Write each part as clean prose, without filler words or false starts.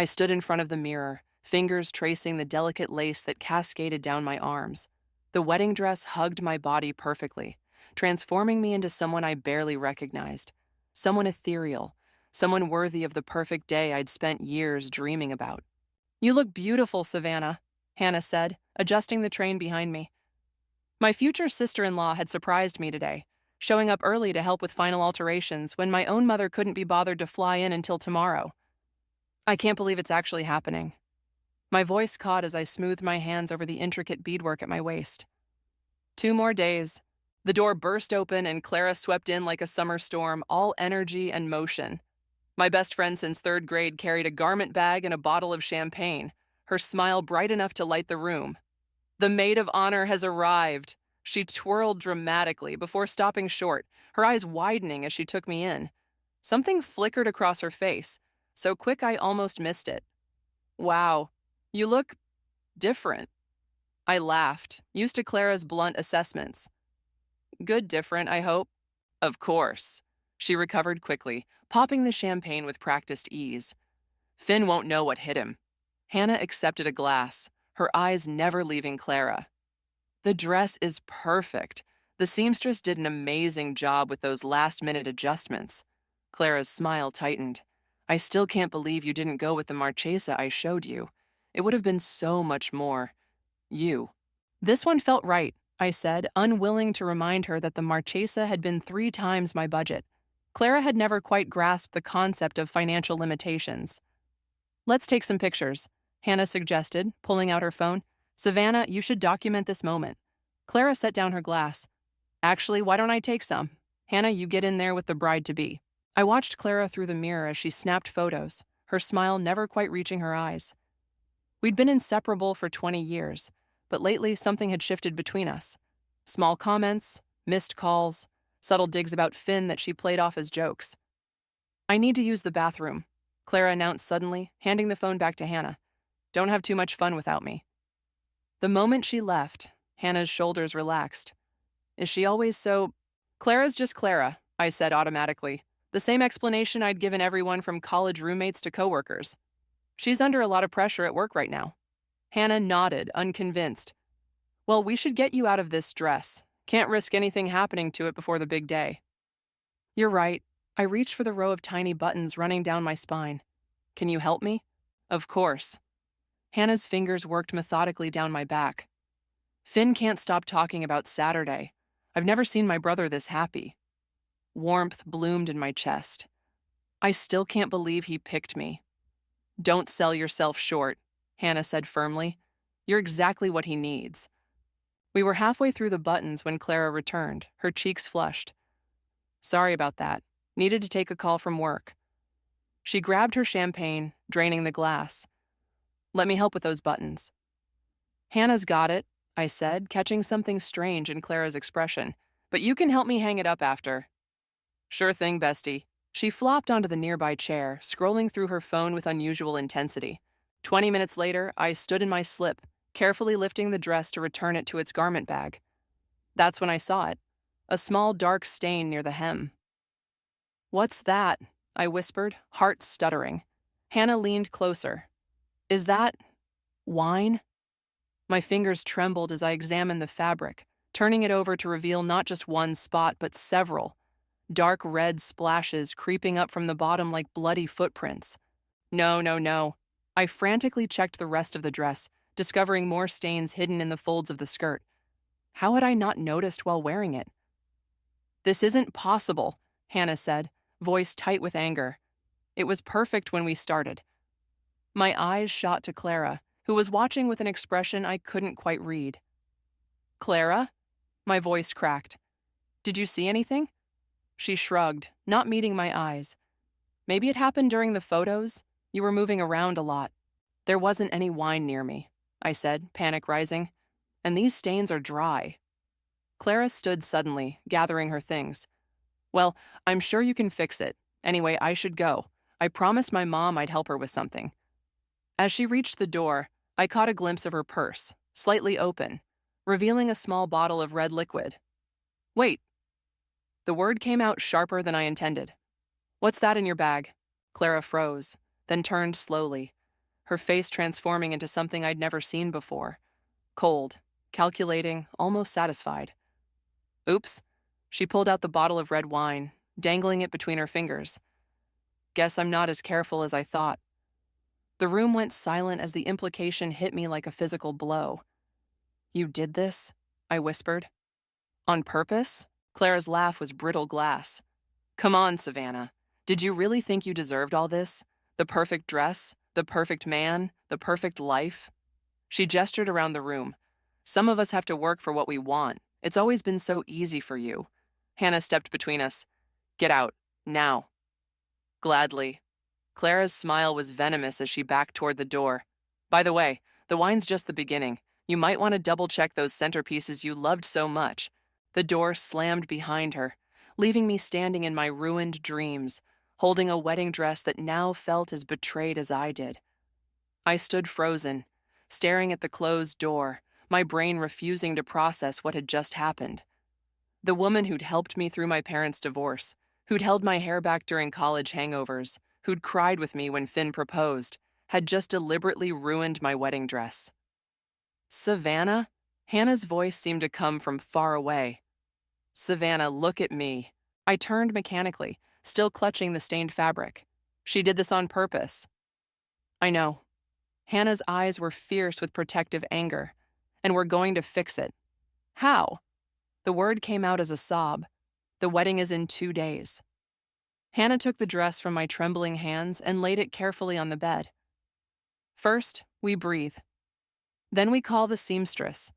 I stood in front of the mirror, fingers tracing the delicate lace that cascaded down my arms. The wedding dress hugged my body perfectly, transforming me into someone I barely recognized. Someone ethereal, someone worthy of the perfect day I'd spent years dreaming about. "You look beautiful, Savannah," Hannah said, adjusting the train behind me. My future sister-in-law had surprised me today, showing up early to help with final alterations when my own mother couldn't be bothered to fly in until tomorrow. I can't believe it's actually happening. My voice caught as I smoothed my hands over the intricate beadwork at my waist. 2 more days. The door burst open and Clara swept in like a summer storm, all energy and motion. My best friend since 3rd grade carried a garment bag and a bottle of champagne, her smile bright enough to light the room. "The maid of honor has arrived." She twirled dramatically before stopping short, her eyes widening as she took me in. Something flickered across her face, so quick I almost missed it. "Wow, you look different." I laughed, used to Clara's blunt assessments. "Good different, I hope." "Of course." She recovered quickly, popping the champagne with practiced ease. "Finn won't know what hit him." Hannah accepted a glass, her eyes never leaving Clara. "The dress is perfect. The seamstress did an amazing job with those last-minute adjustments." Clara's smile tightened. "I still can't believe you didn't go with the Marchesa I showed you. It would have been so much more. You." "This one felt right," I said, unwilling to remind her that the Marchesa had been 3 times my budget. Clara had never quite grasped the concept of financial limitations. "Let's take some pictures," Hannah suggested, pulling out her phone. "Savannah, you should document this moment." Clara set down her glass. "Actually, why don't I take some? Hannah, you get in there with the bride-to-be." I watched Clara through the mirror as she snapped photos, her smile never quite reaching her eyes. We'd been inseparable for 20 years, but lately something had shifted between us. Small comments, missed calls, subtle digs about Finn that she played off as jokes. "I need to use the bathroom," Clara announced suddenly, handing the phone back to Hannah. "Don't have too much fun without me." The moment she left, Hannah's shoulders relaxed. "Is she always so—" "Clara's just Clara," I said automatically. The same explanation I'd given everyone from college roommates to coworkers. "She's under a lot of pressure at work right now." Hannah nodded, unconvinced. "Well, we should get you out of this dress. Can't risk anything happening to it before the big day." "You're right." I reached for the row of tiny buttons running down my spine. "Can you help me?" "Of course." Hannah's fingers worked methodically down my back. "Finn can't stop talking about Saturday. I've never seen my brother this happy." Warmth bloomed in my chest. "I still can't believe he picked me." "Don't sell yourself short," Hannah said firmly. "You're exactly what he needs." We were halfway through the buttons when Clara returned, her cheeks flushed. "Sorry about that. Needed to take a call from work." She grabbed her champagne, draining the glass. "Let me help with those buttons." "Hannah's got it," I said, catching something strange in Clara's expression. "But you can help me hang it up after." "Sure thing, bestie." She flopped onto the nearby chair, scrolling through her phone with unusual intensity. 20 minutes later, I stood in my slip, carefully lifting the dress to return it to its garment bag. That's when I saw it, a small dark stain near the hem. "What's that?" I whispered, heart stuttering. Hannah leaned closer. "Is that wine?" My fingers trembled as I examined the fabric, turning it over to reveal not just one spot, but several. Dark red splashes creeping up from the bottom like bloody footprints. No, no, no. I frantically checked the rest of the dress, discovering more stains hidden in the folds of the skirt. How had I not noticed while wearing it? "This isn't possible," Hannah said, voice tight with anger. "It was perfect when we started." My eyes shot to Clara, who was watching with an expression I couldn't quite read. "Clara?" My voice cracked. "Did you see anything?" She shrugged, not meeting my eyes. "Maybe it happened during the photos. You were moving around a lot." "There wasn't any wine near me," I said, panic rising. "And these stains are dry." Clara stood suddenly, gathering her things. "Well, I'm sure you can fix it. Anyway, I should go. I promised my mom I'd help her with something." As she reached the door, I caught a glimpse of her purse, slightly open, revealing a small bottle of red liquid. "Wait." The word came out sharper than I intended. "What's that in your bag?" Clara froze, then turned slowly. her face transforming into something I'd never seen before. Cold, calculating, almost satisfied. Oops. She pulled out the bottle of red wine, dangling it between her fingers. Guess I'm not as careful as I thought. The room went silent as the implication hit me like a physical blow. You did this? I whispered. On purpose? Clara's laugh was brittle glass. Come on, Savannah. Did you really think you deserved all this? The perfect dress? The perfect man? The perfect life? She gestured around the room. Some of us have to work for what we want. It's always been so easy for you. Hannah stepped between us. Get out. Now. Gladly. Clara's smile was venomous as she backed toward the door. By the way, the wine's just the beginning. You might want to double-check those centerpieces you loved so much. The door slammed behind her, leaving me standing in my ruined dreams, holding a wedding dress that now felt as betrayed as I did. I stood frozen, staring at the closed door, my brain refusing to process what had just happened. The woman who'd helped me through my parents' divorce, who'd held my hair back during college hangovers, who'd cried with me when Finn proposed, had just deliberately ruined my wedding dress. Savannah? Hannah's voice seemed to come from far away. Savannah, look at me. I turned mechanically, still clutching the stained fabric. She did this on purpose. I know. Hannah's eyes were fierce with protective anger, and we're going to fix it. How? The word came out as a sob. The wedding is in 2 days. Hannah took the dress from my trembling hands and laid it carefully on the bed. First, we breathe. Then we call the seamstress.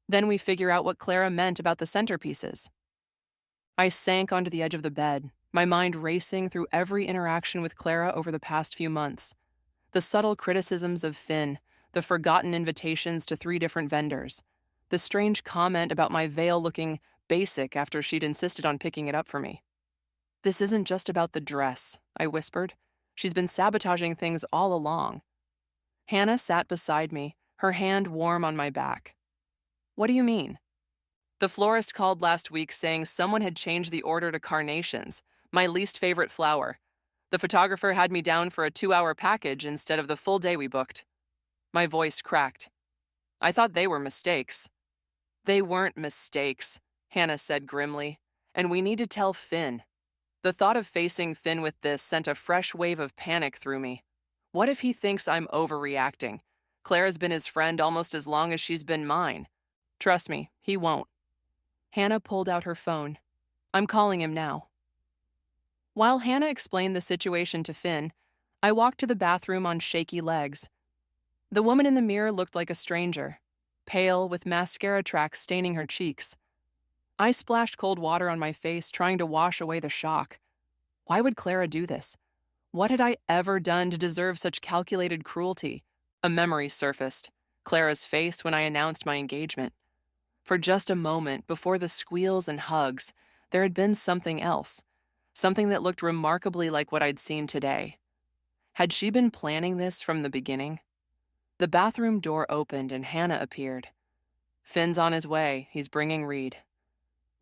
Then we figure out what Clara meant about the centerpieces. I sank onto the edge of the bed, my mind racing through every interaction with Clara over the past few months. The subtle criticisms of Finn, the forgotten invitations to 3 different vendors, the strange comment about my veil looking basic after she'd insisted on picking it up for me. This isn't just about the dress, I whispered. She's been sabotaging things all along. Hannah sat beside me, her hand warm on my back. What do you mean? The florist called last week saying someone had changed the order to carnations, my least favorite flower. The photographer had me down for a 2-hour package instead of the full day we booked. My voice cracked. I thought they were mistakes. They weren't mistakes, Hannah said grimly, and we need to tell Finn. The thought of facing Finn with this sent a fresh wave of panic through me. What if he thinks I'm overreacting? Clara's been his friend almost as long as she's been mine. Trust me, he won't. Hannah pulled out her phone. I'm calling him now. While Hannah explained the situation to Finn, I walked to the bathroom on shaky legs. The woman in the mirror looked like a stranger, pale with mascara tracks staining her cheeks. I splashed cold water on my face, trying to wash away the shock. Why would Clara do this? What had I ever done to deserve such calculated cruelty? A memory surfaced, Clara's face when I announced my engagement. For just a moment, before the squeals and hugs, there had been something else, something that looked remarkably like what I'd seen today. Had she been planning this from the beginning? The bathroom door opened and Hannah appeared. Finn's on his way. He's bringing Reed.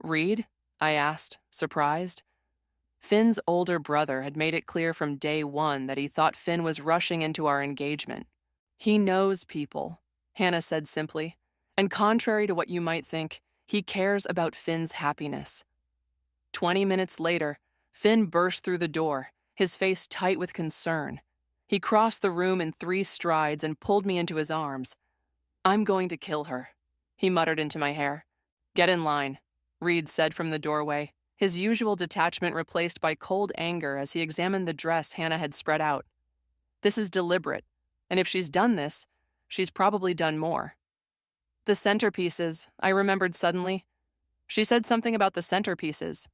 Reed? I asked, surprised. Finn's older brother had made it clear from day one that he thought Finn was rushing into our engagement. He knows people, Hannah said simply, and contrary to what you might think, he cares about Finn's happiness. 20 minutes later, Finn burst through the door, his face tight with concern. He crossed the room in 3 strides and pulled me into his arms. I'm going to kill her, he muttered into my hair. Get in line, Reed said from the doorway, his usual detachment replaced by cold anger as he examined the dress Hannah had spread out. This is deliberate, and if she's done this, she's probably done more. The centerpieces, I remembered suddenly. She said something about the centerpieces.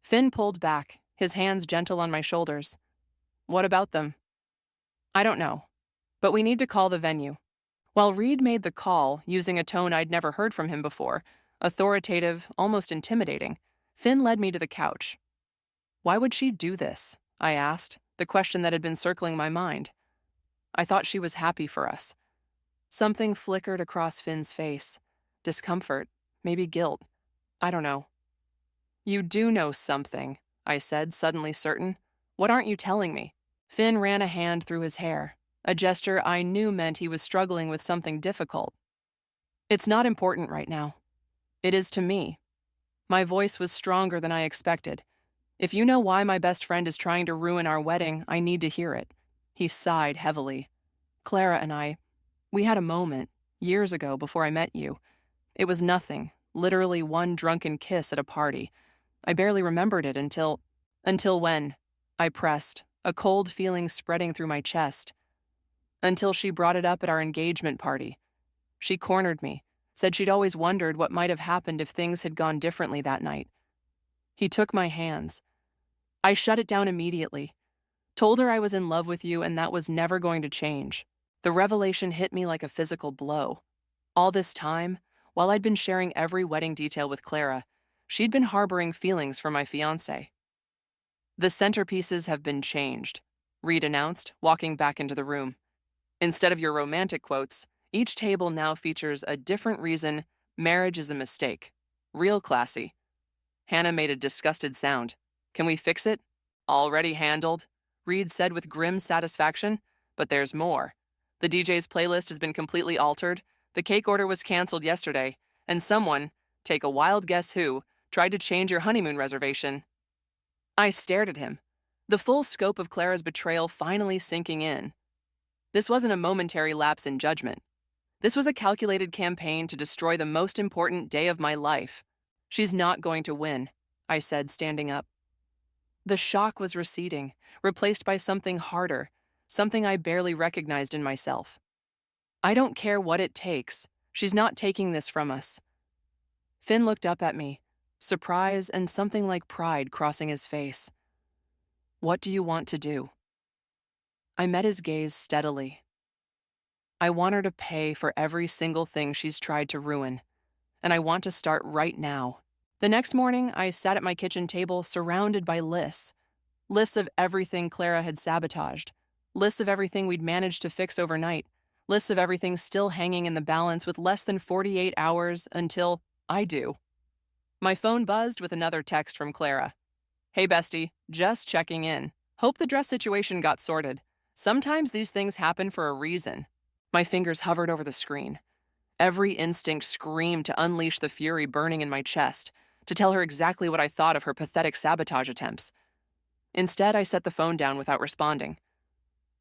Finn pulled back, his hands gentle on my shoulders. What about them? I don't know, but we need to call the venue. While Reed made the call, using a tone I'd never heard from him before, authoritative, almost intimidating, Finn led me to the couch. Why would she do this? I asked, the question that had been circling my mind. I thought she was happy for us. Something flickered across Finn's face. Discomfort, maybe guilt. I don't know. You do know something, I said, suddenly certain. What aren't you telling me? Finn ran a hand through his hair. a gesture I knew meant he was struggling with something difficult. It's not important right now. It is to me. My voice was stronger than I expected. If you know why my best friend is trying to ruin our wedding, I need to hear it. He sighed heavily. Clara and we had a moment, years ago before I met you. It was nothing, literally one drunken kiss at a party. I barely remembered it until when? I pressed, a cold feeling spreading through my chest. Until she brought it up at our engagement party. She cornered me, said she'd always wondered what might have happened if things had gone differently that night. He took my hands. I shut it down immediately. Told her I was in love with you and that was never going to change. The revelation hit me like a physical blow. All this time, while I'd been sharing every wedding detail with Clara, she'd been harboring feelings for my fiancé. The centerpieces have been changed, Reed announced, walking back into the room. Instead of your romantic quotes, each table now features a different reason marriage is a mistake. Real classy. Hannah made a disgusted sound. Can we fix it? Already handled, Reed said with grim satisfaction. But there's more. The DJ's playlist has been completely altered, the cake order was canceled yesterday, and someone, take a wild guess who, tried to change your honeymoon reservation. I stared at him, the full scope of Clara's betrayal finally sinking in. This wasn't a momentary lapse in judgment. This was a calculated campaign to destroy the most important day of my life. She's not going to win, I said, standing up. The shock was receding, replaced by something harder, something I barely recognized in myself. I don't care what it takes. She's not taking this from us. Finn looked up at me, surprise and something like pride crossing his face. What do you want to do? I met his gaze steadily. I want her to pay for every single thing she's tried to ruin, and I want to start right now. The next morning, I sat at my kitchen table surrounded by lists. Lists of everything Clara had sabotaged. Lists of everything we'd managed to fix overnight. Lists of everything still hanging in the balance with less than 48 hours until I do. My phone buzzed with another text from Clara. Hey bestie, just checking in. Hope the dress situation got sorted. Sometimes these things happen for a reason. My fingers hovered over the screen. Every instinct screamed to unleash the fury burning in my chest, to tell her exactly what I thought of her pathetic sabotage attempts. Instead, I set the phone down without responding.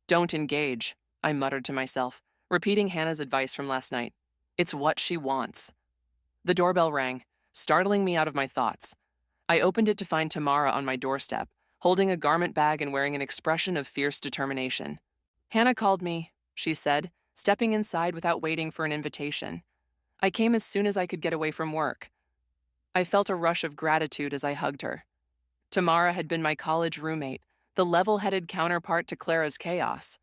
Don't engage, I muttered to myself, repeating Hannah's advice from last night. It's what she wants. The doorbell rang, startling me out of my thoughts. I opened it to find Tamara on my doorstep, holding a garment bag and wearing an expression of fierce determination. Hannah called me, she said, stepping inside without waiting for an invitation. I came as soon as I could get away from work. I felt a rush of gratitude as I hugged her. Tamara had been my college roommate, the level-headed counterpart to Clara's chaos.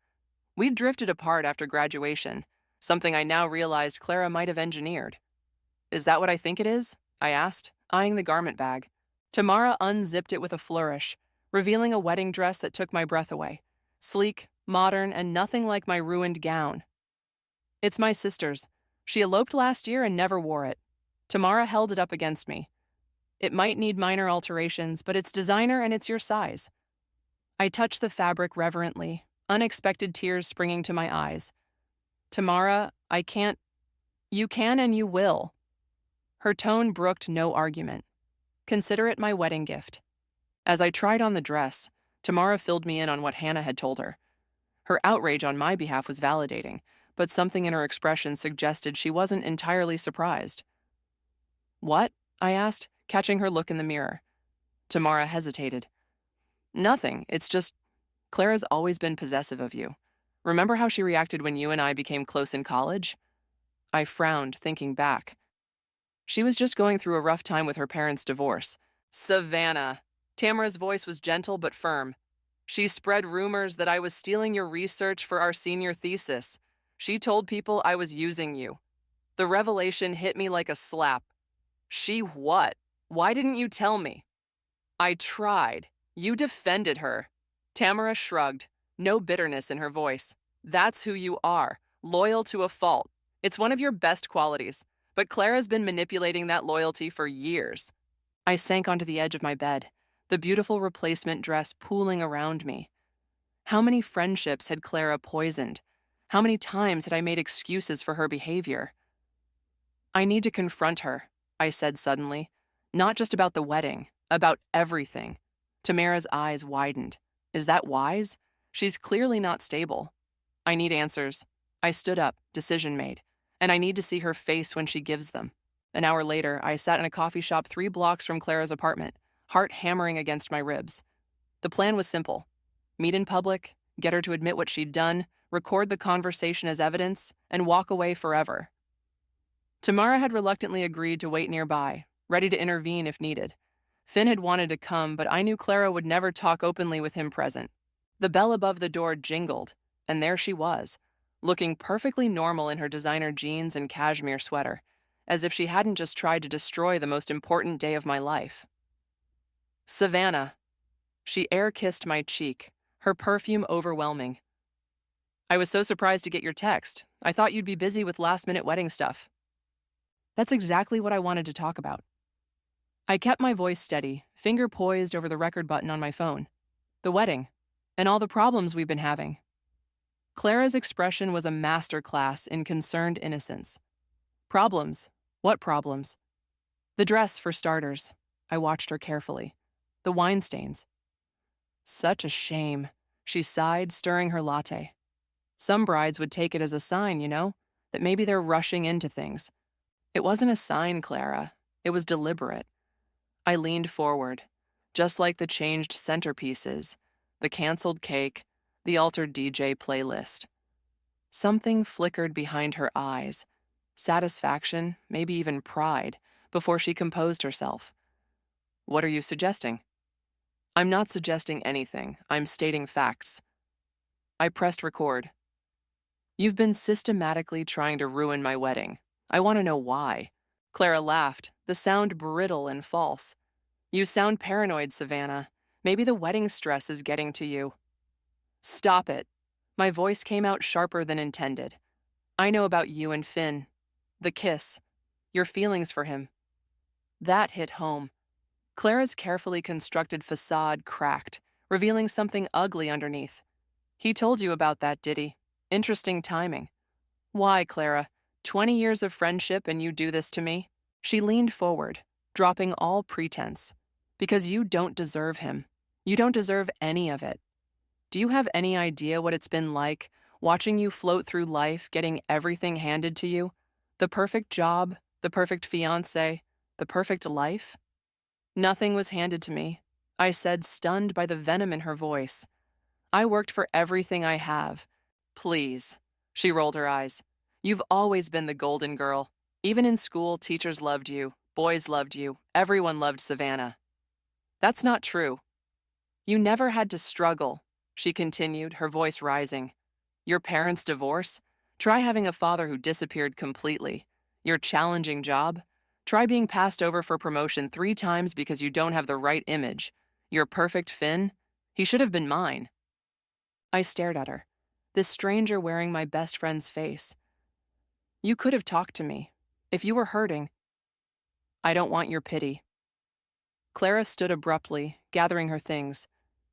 We'd drifted apart after graduation, something I now realized Clara might have engineered. Is that what I think it is? I asked, eyeing the garment bag. Tamara unzipped it with a flourish, revealing a wedding dress that took my breath away. Sleek, modern, and nothing like my ruined gown. It's my sister's. She eloped last year and never wore it. Tamara held it up against me. It might need minor alterations, but it's designer and it's your size. I touched the fabric reverently, unexpected tears springing to my eyes. Tamara, I can't. You can and you will. Her tone brooked no argument. Consider it my wedding gift. As I tried on the dress, Tamara filled me in on what Hannah had told her. Her outrage on my behalf was validating, but something in her expression suggested she wasn't entirely surprised. What? I asked, catching her look in the mirror. Tamara hesitated. Nothing, it's just, Clara's always been possessive of you. Remember how she reacted when you and I became close in college? I frowned, thinking back. She was just going through a rough time with her parents' divorce. Savannah. Tamara's voice was gentle but firm. She spread rumors that I was stealing your research for our senior thesis. She told people I was using you. The revelation hit me like a slap. She what? Why didn't you tell me? I tried. You defended her. Tamara shrugged, no bitterness in her voice. That's who you are, loyal to a fault. It's one of your best qualities, but Clara's been manipulating that loyalty for years. I sank onto the edge of my bed, the beautiful replacement dress pooling around me. How many friendships had Clara poisoned, How many times had I made excuses for her behavior? I need to confront her, I said suddenly. Not just about the wedding, about everything. Tamara's eyes widened. Is that wise? She's clearly not stable. I need answers. I stood up, decision made, and I need to see her face when she gives them. An hour later, I sat in a coffee shop 3 blocks from Clara's apartment, heart hammering against my ribs. The plan was simple. Meet in public, get her to admit what she'd done, record the conversation as evidence, and walk away forever. Tamara had reluctantly agreed to wait nearby, ready to intervene if needed. Finn had wanted to come, but I knew Clara would never talk openly with him present. The bell above the door jingled, and there she was, looking perfectly normal in her designer jeans and cashmere sweater, as if she hadn't just tried to destroy the most important day of my life. Savannah. She air-kissed my cheek, her perfume overwhelming. I was so surprised to get your text. I thought you'd be busy with last-minute wedding stuff. That's exactly what I wanted to talk about. I kept my voice steady, finger poised over the record button on my phone. The wedding, and all the problems we've been having. Clara's expression was a masterclass in concerned innocence. Problems? What problems? The dress, for starters. I watched her carefully. The wine stains. Such a shame, she sighed, stirring her latte. Some brides would take it as a sign, that maybe they're rushing into things. It wasn't a sign, Clara. It was deliberate. I leaned forward, just like the changed centerpieces, the canceled cake, the altered DJ playlist. Something flickered behind her eyes, satisfaction, maybe even pride, before she composed herself. What are you suggesting? I'm not suggesting anything. I'm stating facts. I pressed record. You've been systematically trying to ruin my wedding. I want to know why. Clara laughed, the sound brittle and false. You sound paranoid, Savannah. Maybe the wedding stress is getting to you. Stop it. My voice came out sharper than intended. I know about you and Finn. The kiss. Your feelings for him. That hit home. Clara's carefully constructed facade cracked, revealing something ugly underneath. He told you about that, did he? Interesting timing. Why, Clara? 20 years of friendship and you do this to me? She leaned forward, dropping all pretense. Because you don't deserve him. You don't deserve any of it. Do you have any idea what it's been like, watching you float through life, getting everything handed to you? The perfect job, the perfect fiancé, the perfect life? Nothing was handed to me, I said, stunned by the venom in her voice. I worked for everything I have. Please. She rolled her eyes. You've always been the golden girl. Even in school, teachers loved you, boys loved you, everyone loved Savannah. That's not true. You never had to struggle, she continued, her voice rising. Your parents' divorce? Try having a father who disappeared completely. Your challenging job? Try being passed over for promotion 3 times because you don't have the right image. Your perfect Finn? He should have been mine. I stared at her, this stranger wearing my best friend's face. You could have talked to me. If you were hurting. I don't want your pity. Clara stood abruptly, gathering her things.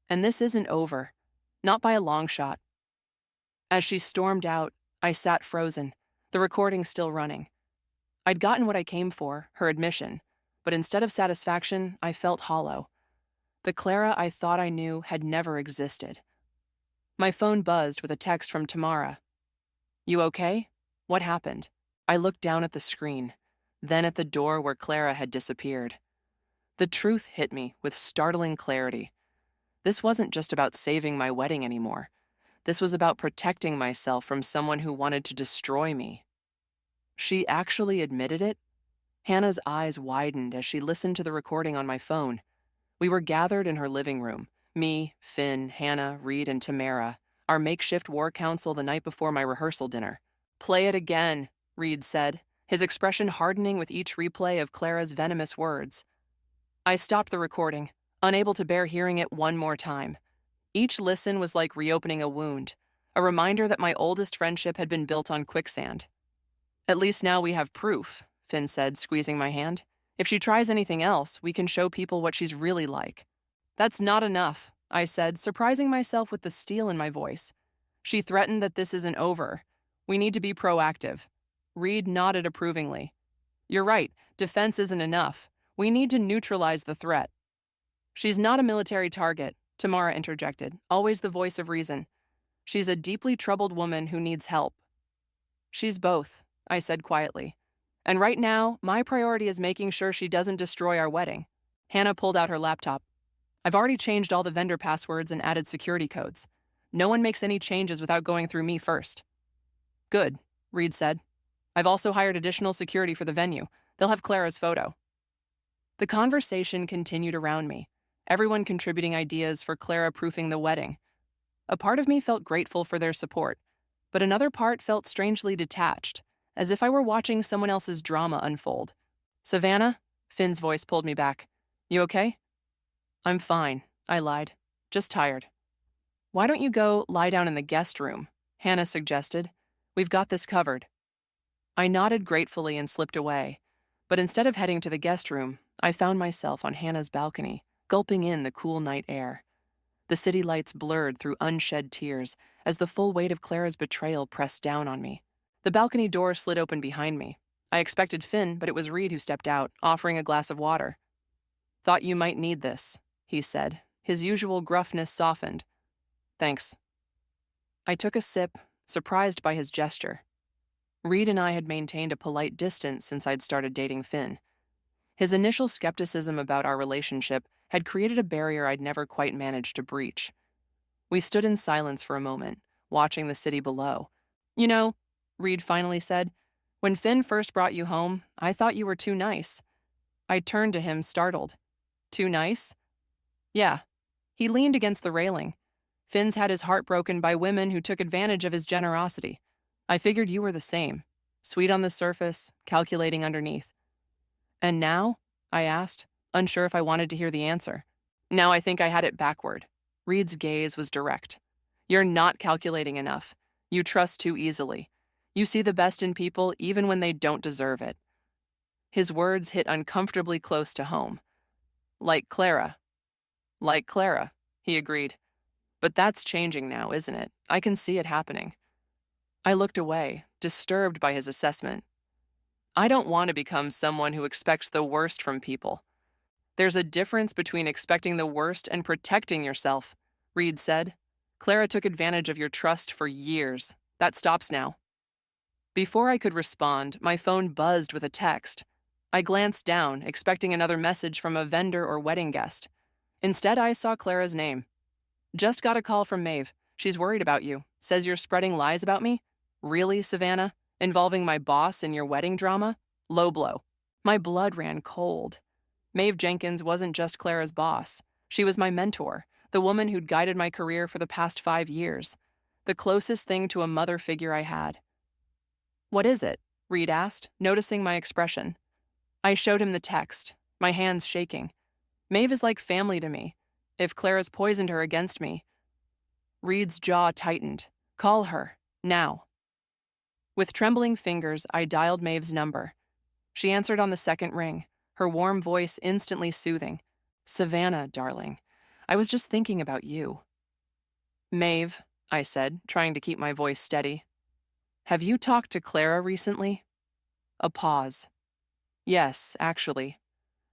And this isn't over. Not by a long shot. As she stormed out, I sat frozen, the recording still running. I'd gotten what I came for, her admission, but instead of satisfaction, I felt hollow. The Clara I thought I knew had never existed. My phone buzzed with a text from Tamara. You okay? What happened? I looked down at the screen, then at the door where Clara had disappeared. The truth hit me with startling clarity. This wasn't just about saving my wedding anymore. This was about protecting myself from someone who wanted to destroy me. She actually admitted it? Hannah's eyes widened as she listened to the recording on my phone. We were gathered in her living room. Me, Finn, Hannah, Reed, and Tamara, our makeshift war council the night before my rehearsal dinner. Play it again, Reed said, his expression hardening with each replay of Clara's venomous words. I stopped the recording, unable to bear hearing it one more time. Each listen was like reopening a wound, a reminder that my oldest friendship had been built on quicksand. At least now we have proof, Finn said, squeezing my hand. If she tries anything else, we can show people what she's really like. That's not enough, I said, surprising myself with the steel in my voice. She threatened that this isn't over, We need to be proactive. Reed nodded approvingly. You're right, defense isn't enough. We need to neutralize the threat. She's not a military target, Tamara interjected, always the voice of reason. She's a deeply troubled woman who needs help. She's both, I said quietly. And right now, my priority is making sure she doesn't destroy our wedding. Hannah pulled out her laptop. I've already changed all the vendor passwords and added security codes. No one makes any changes without going through me first. Good, Reed said. I've also hired additional security for the venue. They'll have Clara's photo. The conversation continued around me, everyone contributing ideas for Clara proofing the wedding. A part of me felt grateful for their support, but another part felt strangely detached, as if I were watching someone else's drama unfold. Savannah? Finn's voice pulled me back. You okay? I'm fine, I lied. Just tired. Why don't you go lie down in the guest room? Hannah suggested. We've got this covered. I nodded gratefully and slipped away, but instead of heading to the guest room, I found myself on Hannah's balcony, gulping in the cool night air. The city lights blurred through unshed tears as the full weight of Clara's betrayal pressed down on me. The balcony door slid open behind me. I expected Finn, but it was Reed who stepped out, offering a glass of water. Thought you might need this, he said, his usual gruffness softened. Thanks. I took a sip, surprised by his gesture. Reed and I had maintained a polite distance since I'd started dating Finn. His initial skepticism about our relationship had created a barrier I'd never quite managed to breach. We stood in silence for a moment, watching the city below. You know, Reed finally said, when Finn first brought you home, I thought you were too nice. I turned to him, startled. Too nice? Yeah. He leaned against the railing. Finn's had his heart broken by women who took advantage of his generosity. I figured you were the same. Sweet on the surface, calculating underneath. And now? I asked, unsure if I wanted to hear the answer. Now I think I had it backward. Reed's gaze was direct. You're not calculating enough. You trust too easily. You see the best in people even when they don't deserve it. His words hit uncomfortably close to home. Like Clara. Like Clara, he agreed. But that's changing now, isn't it? I can see it happening. I looked away, disturbed by his assessment. I don't want to become someone who expects the worst from people. There's a difference between expecting the worst and protecting yourself, Reed said. Clara took advantage of your trust for years. That stops now. Before I could respond, my phone buzzed with a text. I glanced down, expecting another message from a vendor or wedding guest. Instead, I saw Clara's name. Just got a call from Maeve. She's worried about you. Says you're spreading lies about me? Really, Savannah? Involving my boss in your wedding drama? Low blow. My blood ran cold. Maeve Jenkins wasn't just Clara's boss. She was my mentor, the woman who'd guided my career for the past 5 years, the closest thing to a mother figure I had. What is it? Reed asked, noticing my expression. I showed him the text, my hands shaking. Maeve is like family to me. If Clara's poisoned her against me. Reed's jaw tightened. Call her, now. With trembling fingers, I dialed Maeve's number. She answered on the second ring, her warm voice instantly soothing. Savannah, darling, I was just thinking about you. Maeve, I said, trying to keep my voice steady. Have you talked to Clara recently? A pause. Yes, actually.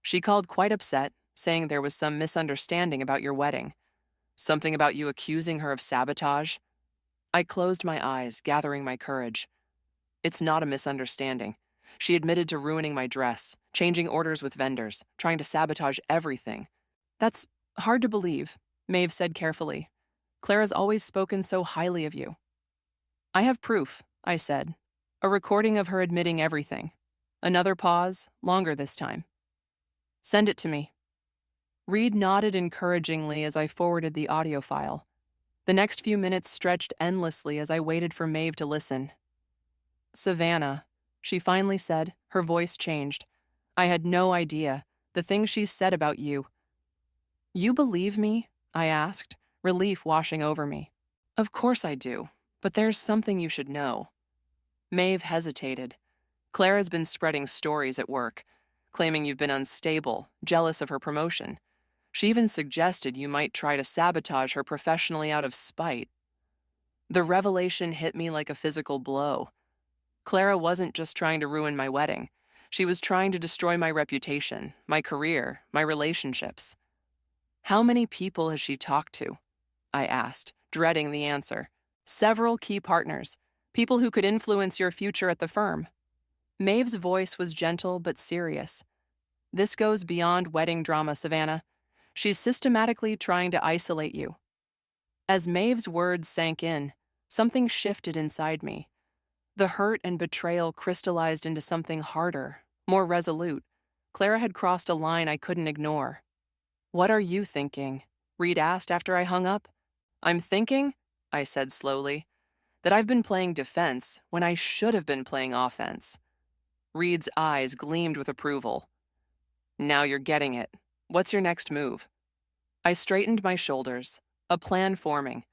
She called quite upset, saying there was some misunderstanding about your wedding. Something about you accusing her of sabotage. I closed my eyes, gathering my courage. It's not a misunderstanding. She admitted to ruining my dress, changing orders with vendors, trying to sabotage everything. That's hard to believe, Maeve said carefully. Clara's always spoken so highly of you. I have proof, I said. A recording of her admitting everything. Another pause, longer this time. Send it to me. Reed nodded encouragingly as I forwarded the audio file. The next few minutes stretched endlessly as I waited for Maeve to listen. Savannah, she finally said, her voice changed. I had no idea. The things she said about you. You believe me? I asked, relief washing over me. Of course I do, but there's something you should know. Maeve hesitated. Clara's been spreading stories at work, claiming you've been unstable, jealous of her promotion. She even suggested you might try to sabotage her professionally out of spite. The revelation hit me like a physical blow. Clara wasn't just trying to ruin my wedding. She was trying to destroy my reputation, my career, my relationships. How many people has she talked to? I asked, dreading the answer. Several key partners, people who could influence your future at the firm. Maeve's voice was gentle but serious. This goes beyond wedding drama, Savannah. She's systematically trying to isolate you. As Maeve's words sank in, something shifted inside me. The hurt and betrayal crystallized into something harder, more resolute. Clara had crossed a line I couldn't ignore. "What are you thinking?" Reed asked after I hung up. "I'm thinking," I said slowly, "that I've been playing defense when I should have been playing offense." Reed's eyes gleamed with approval. "Now you're getting it. What's your next move?" I straightened my shoulders, a plan forming.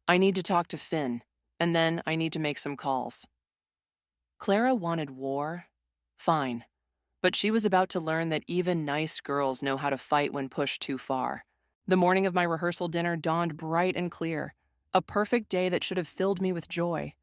I need to talk to Finn, and then I need to make some calls. Clara wanted war? Fine. But she was about to learn that even nice girls know how to fight when pushed too far. The morning of my rehearsal dinner dawned bright and clear, a perfect day that should have filled me with joy.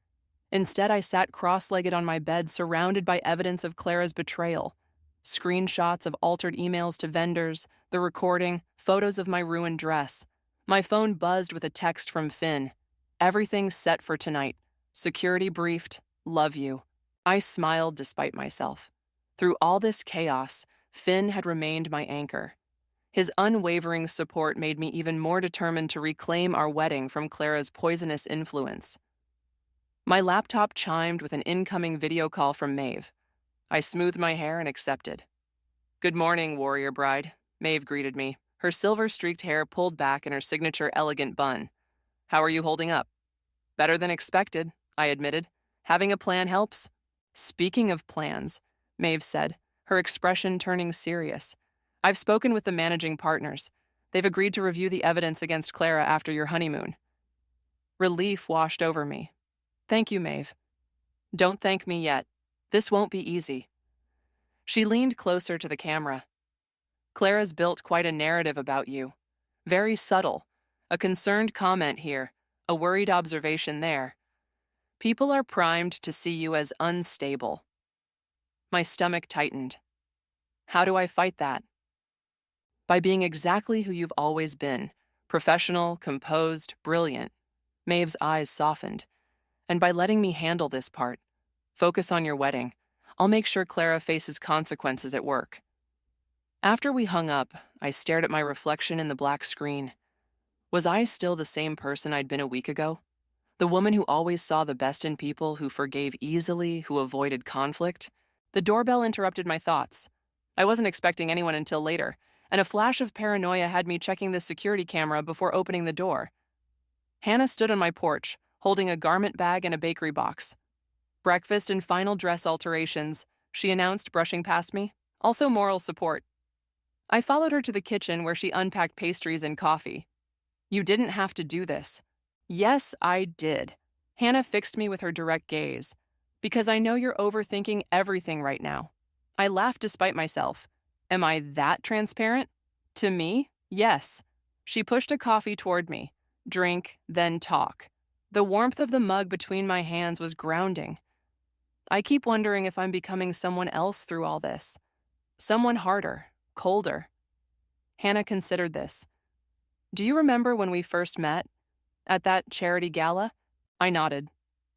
Instead, I sat cross-legged on my bed, surrounded by evidence of Clara's betrayal. Screenshots of altered emails to vendors, the recording, photos of my ruined dress. My phone buzzed with a text from Finn. "Everything's set for tonight. Security briefed. Love you." I smiled despite myself. Through all this chaos, Finn had remained my anchor. His unwavering support made me even more determined to reclaim our wedding from Clara's poisonous influence. My laptop chimed with an incoming video call from Maeve. I smoothed my hair and accepted. "Good morning, warrior bride," Maeve greeted me, her silver-streaked hair pulled back in her signature elegant bun. "How are you holding up?" "Better than expected," I admitted. "Having a plan helps." "Speaking of plans," Maeve said, her expression turning serious, "I've spoken with the managing partners. They've agreed to review the evidence against Clara after your honeymoon." Relief washed over me. "Thank you, Maeve." "Don't thank me yet. This won't be easy." She leaned closer to the camera. "Clara's built quite a narrative about you. Very subtle. A concerned comment here, a worried observation there. People are primed to see you as unstable." My stomach tightened. How do I fight that? By being exactly who you've always been, professional, composed, brilliant. Maeve's eyes softened. And by letting me handle this part, focus on your wedding, I'll make sure Clara faces consequences at work. After we hung up, I stared at my reflection in the black screen. Was I still the same person I'd been a week ago? The woman who always saw the best in people, who forgave easily, who avoided conflict? The doorbell interrupted my thoughts. I wasn't expecting anyone until later, and a flash of paranoia had me checking the security camera before opening the door. Hannah stood on my porch, holding a garment bag and a bakery box. "Breakfast and final dress alterations," she announced, brushing past me. "Also moral support." I followed her to the kitchen where she unpacked pastries and coffee. "You didn't have to do this." "Yes, I did." Hannah fixed me with her direct gaze. "Because I know you're overthinking everything right now." I laughed despite myself. Am I that transparent? To me, yes. She pushed a coffee toward me. Drink, then talk. The warmth of the mug between my hands was grounding. I keep wondering if I'm becoming someone else through all this. Someone harder, colder. Hannah considered this. "Do you remember when we first met? At that charity gala?" I nodded.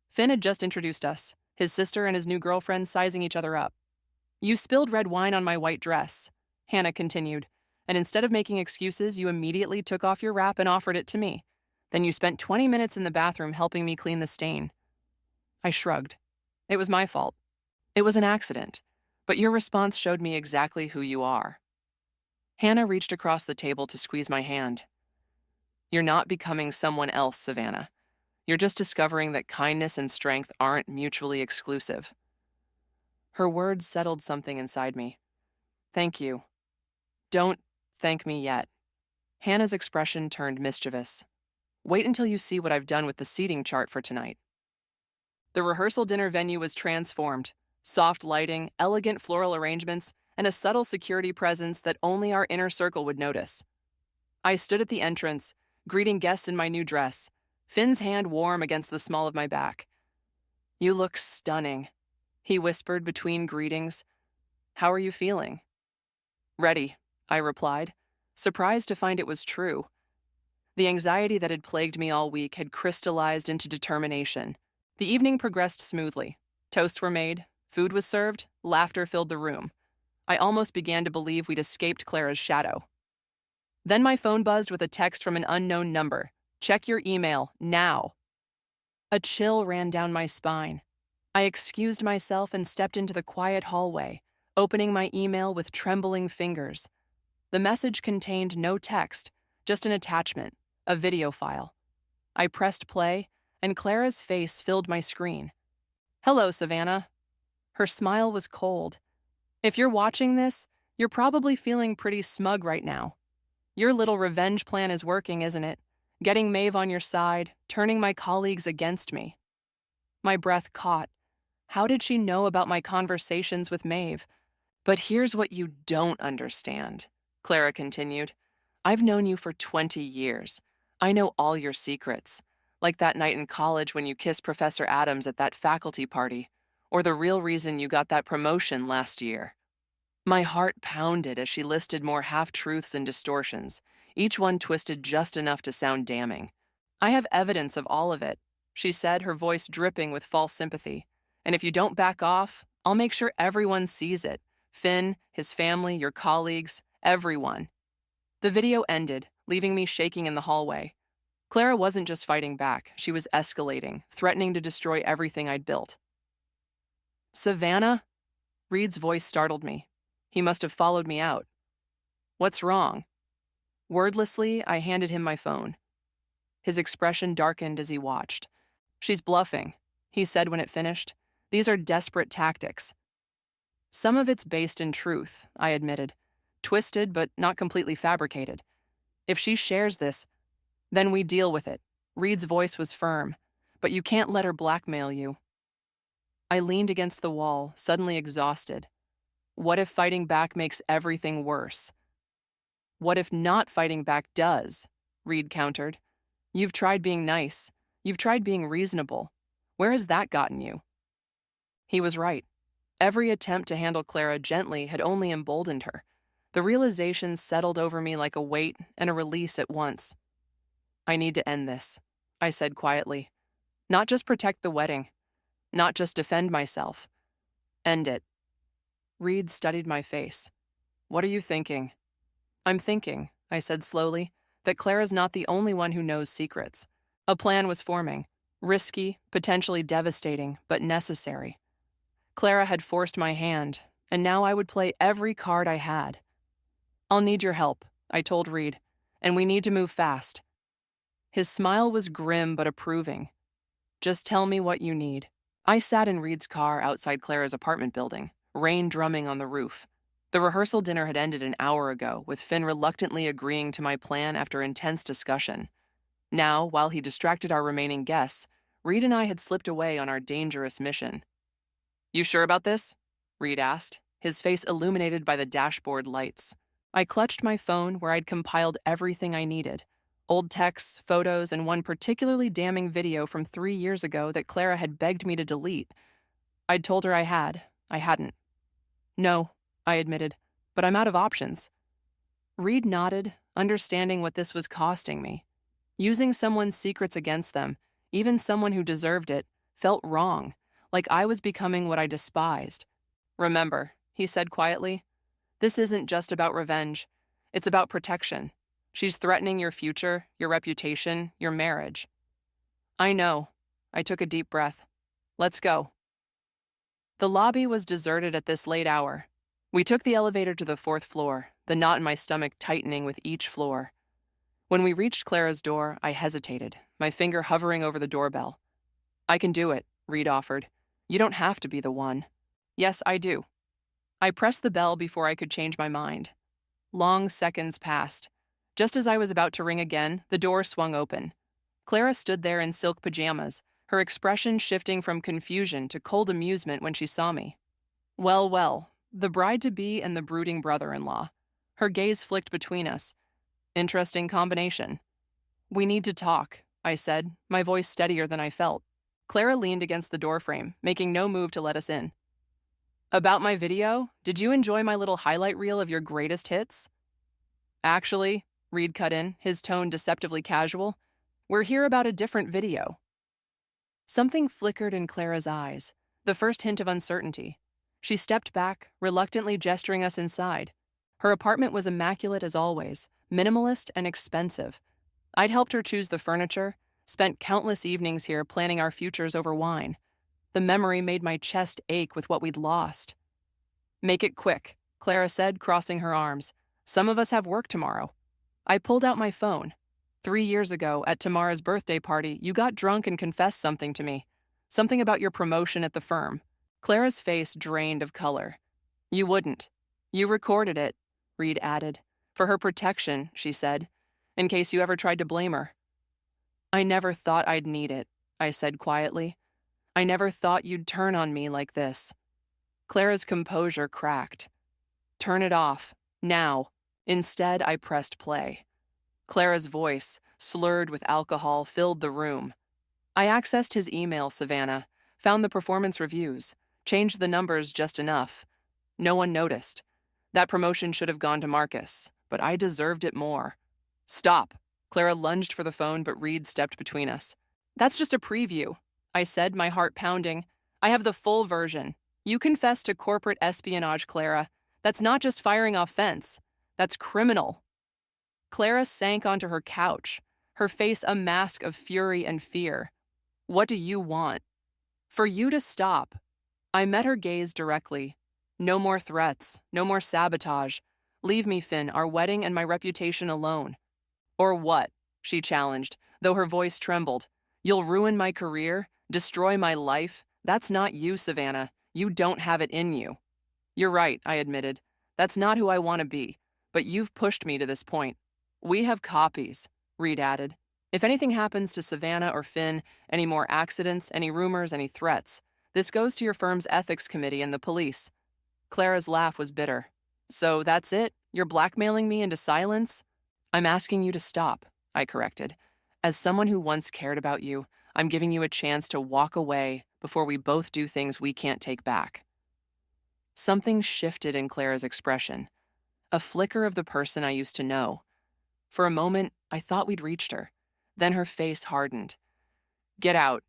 Finn had just introduced us, his sister and his new girlfriend sizing each other up. "You spilled red wine on my white dress," Hannah continued, "and instead of making excuses, you immediately took off your wrap and offered it to me. Then you spent 20 minutes in the bathroom helping me clean the stain." I shrugged. It was my fault. It was an accident, but your response showed me exactly who you are. Hannah reached across the table to squeeze my hand. "You're not becoming someone else, Savannah. You're just discovering that kindness and strength aren't mutually exclusive." Her words settled something inside me. "Thank you." "Don't thank me yet." Hannah's expression turned mischievous. "Wait until you see what I've done with the seating chart for tonight." The rehearsal dinner venue was transformed. Soft lighting, elegant floral arrangements, and a subtle security presence that only our inner circle would notice. I stood at the entrance, greeting guests in my new dress. Finn's hand warm against the small of my back. "You look stunning," he whispered between greetings. "How are you feeling?" "Ready," I replied, surprised to find it was true. The anxiety that had plagued me all week had crystallized into determination. The evening progressed smoothly. Toasts were made, food was served, laughter filled the room. I almost began to believe we'd escaped Clara's shadow. Then my phone buzzed with a text from an unknown number. "Check your email, now." A chill ran down my spine. I excused myself and stepped into the quiet hallway, opening my email with trembling fingers. The message contained no text, just an attachment, a video file. I pressed play, and Clara's face filled my screen. "Hello, Savannah." Her smile was cold. "If you're watching this, you're probably feeling pretty smug right now. Your little revenge plan is working, isn't it? Getting Maeve on your side, turning my colleagues against me." My breath caught. How did she know about my conversations with Maeve? "But here's what you don't understand," Clara continued. "I've known you for 20 years. I know all your secrets, like that night in college when you kissed Professor Adams at that faculty party, or the real reason you got that promotion last year." My heart pounded as she listed more half-truths and distortions, each one twisted just enough to sound damning. "I have evidence of all of it," she said, her voice dripping with false sympathy. "And if you don't back off, I'll make sure everyone sees it. Finn, his family, your colleagues, everyone." The video ended, leaving me shaking in the hallway. Clara wasn't just fighting back, she was escalating, threatening to destroy everything I'd built. "Savannah?" Reed's voice startled me. He must have followed me out. "What's wrong?" Wordlessly, I handed him my phone. His expression darkened as he watched. "She's bluffing," he said when it finished. "These are desperate tactics." "Some of it's based in truth," I admitted. "Twisted, but not completely fabricated. If she shares this, then we deal with it." Reed's voice was firm. "But you can't let her blackmail you." I leaned against the wall, suddenly exhausted. What if fighting back makes everything worse? "What if not fighting back does?" Reed countered. "You've tried being nice. You've tried being reasonable. Where has that gotten you?" He was right. Every attempt to handle Clara gently had only emboldened her. The realization settled over me like a weight and a release at once. "I need to end this," I said quietly. "Not just protect the wedding. Not just defend myself. End it." Reed studied my face. "What are you thinking?" "I'm thinking," I said slowly, "that Clara's not the only one who knows secrets. A plan was forming. Risky, potentially devastating, but necessary. Clara had forced my hand, and now I would play every card I had. "I'll need your help," I told Reed, "and we need to move fast." His smile was grim but approving. "Just tell me what you need." I sat in Reed's car outside Clara's apartment building, rain drumming on the roof. The rehearsal dinner had ended an hour ago, with Finn reluctantly agreeing to my plan after intense discussion. Now, while he distracted our remaining guests, Reed and I had slipped away on our dangerous mission. "You sure about this?" Reed asked, his face illuminated by the dashboard lights. I clutched my phone where I'd compiled everything I needed. Old texts, photos, and one particularly damning video from 3 years ago that Clara had begged me to delete. I'd told her I hadn't. "No," I admitted, "but I'm out of options." Reed nodded, understanding what this was costing me. Using someone's secrets against them, even someone who deserved it, felt wrong, like I was becoming what I despised. "Remember," he said quietly, "this isn't just about revenge. It's about protection. She's threatening your future, your reputation, your marriage." "I know." I took a deep breath. "Let's go." The lobby was deserted at this late hour. We took the elevator to the 4th floor, the knot in my stomach tightening with each floor. When we reached Clara's door, I hesitated, my finger hovering over the doorbell. "I can do it," Reed offered. "You don't have to be the one." "Yes, I do." I pressed the bell before I could change my mind. Long seconds passed. Just as I was about to ring again, the door swung open. Clara stood there in silk pajamas, her expression shifting from confusion to cold amusement when she saw me. Well, well, the bride-to-be and the brooding brother-in-law. Her gaze flicked between us. Interesting combination. "We need to talk," I said, my voice steadier than I felt. Clara leaned against the doorframe, making no move to let us in. About my video? Did you enjoy my little highlight reel of your greatest hits? Actually, Reed cut in, his tone deceptively casual, we're here about a different video. Something flickered in Clara's eyes, the first hint of uncertainty. She stepped back, reluctantly gesturing us inside. Her apartment was immaculate as always, minimalist and expensive. I'd helped her choose the furniture, spent countless evenings here planning our futures over wine. The memory made my chest ache with what we'd lost. Make it quick, Clara said, crossing her arms. Some of us have work tomorrow. I pulled out my phone. 3 years ago, at Tamara's birthday party, you got drunk and confessed something to me. Something about your promotion at the firm. Clara's face drained of color. You wouldn't. You recorded it, Reed added. For her protection, she said, in case you ever tried to blame her. I never thought I'd need it, I said quietly. I never thought you'd turn on me like this. Clara's composure cracked. Turn it off, now. Instead, I pressed play. Clara's voice, slurred with alcohol, filled the room. I accessed his email, Savannah, found the performance reviews, changed the numbers just enough. No one noticed. That promotion should have gone to Marcus, but I deserved it more. Stop. Clara lunged for the phone, but Reed stepped between us. That's just a preview, I said, my heart pounding. I have the full version. You confessed to corporate espionage, Clara. That's not just firing off fence. That's criminal. Clara sank onto her couch, her face a mask of fury and fear. What do you want? For you to stop. I met her gaze directly. No more threats, no more sabotage. Leave me, Finn, our wedding and my reputation alone. Or what? She challenged, though her voice trembled. You'll ruin my career, destroy my life. That's not you, Savannah. You don't have it in you. You're right, I admitted. That's not who I want to be, but you've pushed me to this point. We have copies, Reed added. If anything happens to Savannah or Finn, any more accidents, any rumors, any threats, this goes to your firm's ethics committee and the police. Clara's laugh was bitter. So that's it? You're blackmailing me into silence? I'm asking you to stop, I corrected. As someone who once cared about you, I'm giving you a chance to walk away before we both do things we can't take back. Something shifted in Clara's expression, a flicker of the person I used to know. For a moment, I thought we'd reached her. Then her face hardened. Get out.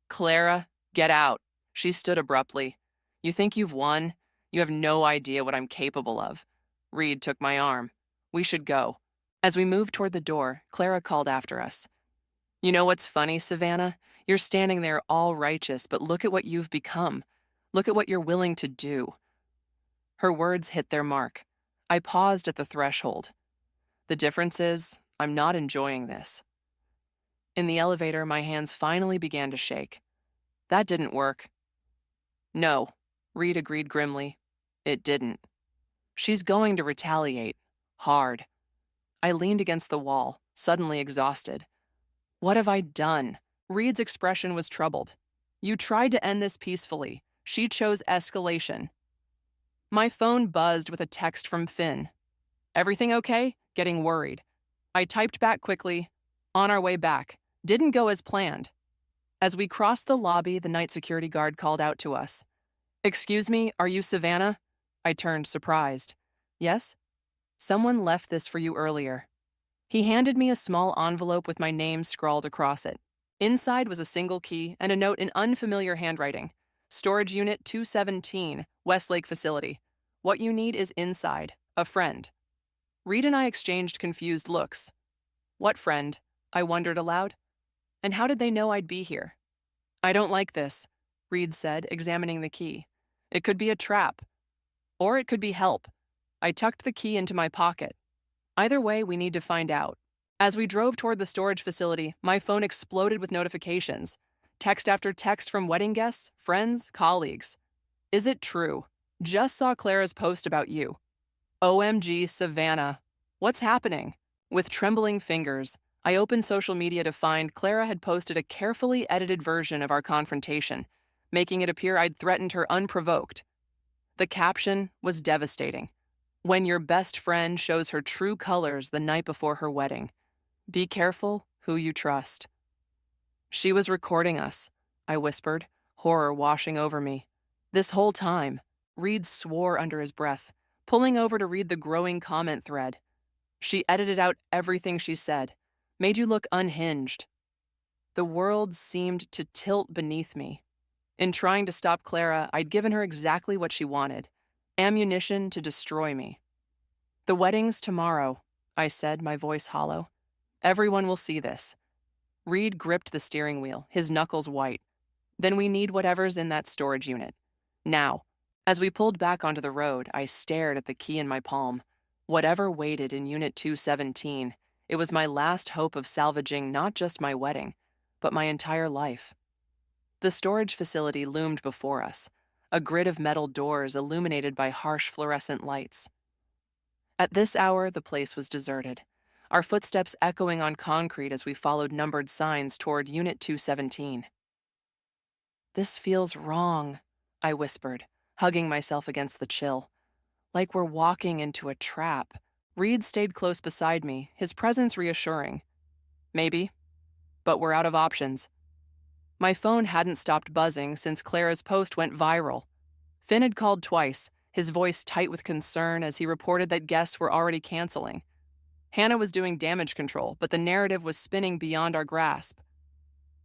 Clara, get out. She stood abruptly. You think you've won? You have no idea what I'm capable of. Reed took my arm. We should go. As we moved toward the door, Clara called after us. You know what's funny, Savannah? You're standing there all righteous, but look at what you've become. Look at what you're willing to do. Her words hit their mark. I paused at the threshold. The difference is, I'm not enjoying this. In the elevator, my hands finally began to shake. That didn't work. No, Reed agreed grimly. It didn't. She's going to retaliate. Hard. I leaned against the wall, suddenly exhausted. What have I done? Reed's expression was troubled. You tried to end this peacefully. She chose escalation. My phone buzzed with a text from Finn. Everything okay? Getting worried. I typed back quickly. On our way back. Didn't go as planned. As we crossed the lobby, the night security guard called out to us. Excuse me, are you Savannah? I turned, surprised. Yes? Someone left this for you earlier. He handed me a small envelope with my name scrawled across it. Inside was a single key and a note in unfamiliar handwriting. Storage Unit 217, Westlake Facility. What you need is inside. A friend. Reed and I exchanged confused looks. What friend? I wondered aloud. And how did they know I'd be here? I don't like this, Reed said, examining the key. It could be a trap. Or it could be help. I tucked the key into my pocket. Either way, we need to find out. As we drove toward the storage facility, my phone exploded with notifications. Text after text from wedding guests, friends, colleagues. Is it true? Just saw Clara's post about you. OMG, Savannah. What's happening? With trembling fingers, I opened social media to find Clara had posted a carefully edited version of our confrontation, making it appear I'd threatened her unprovoked. The caption was devastating. When your best friend shows her true colors the night before her wedding. Be careful who you trust. She was recording us, I whispered, horror washing over me. This whole time, Reed swore under his breath, pulling over to read the growing comment thread. She edited out everything she said, made you look unhinged. The world seemed to tilt beneath me. In trying to stop Clara, I'd given her exactly what she wanted, ammunition to destroy me. The wedding's tomorrow, I said, my voice hollow. Everyone will see this. Reed gripped the steering wheel, his knuckles white. Then we need whatever's in that storage unit. Now. As we pulled back onto the road, I stared at the key in my palm. Whatever waited in Unit 217, it was my last hope of salvaging not just my wedding, but my entire life. The storage facility loomed before us, a grid of metal doors illuminated by harsh fluorescent lights. At this hour, the place was deserted, our footsteps echoing on concrete as we followed numbered signs toward Unit 217. This feels wrong, I whispered, hugging myself against the chill. Like we're walking into a trap. Reed stayed close beside me, his presence reassuring. Maybe, but we're out of options. My phone hadn't stopped buzzing since Clara's post went viral. Finn had called twice, his voice tight with concern as he reported that guests were already canceling. Hannah was doing damage control, but the narrative was spinning beyond our grasp.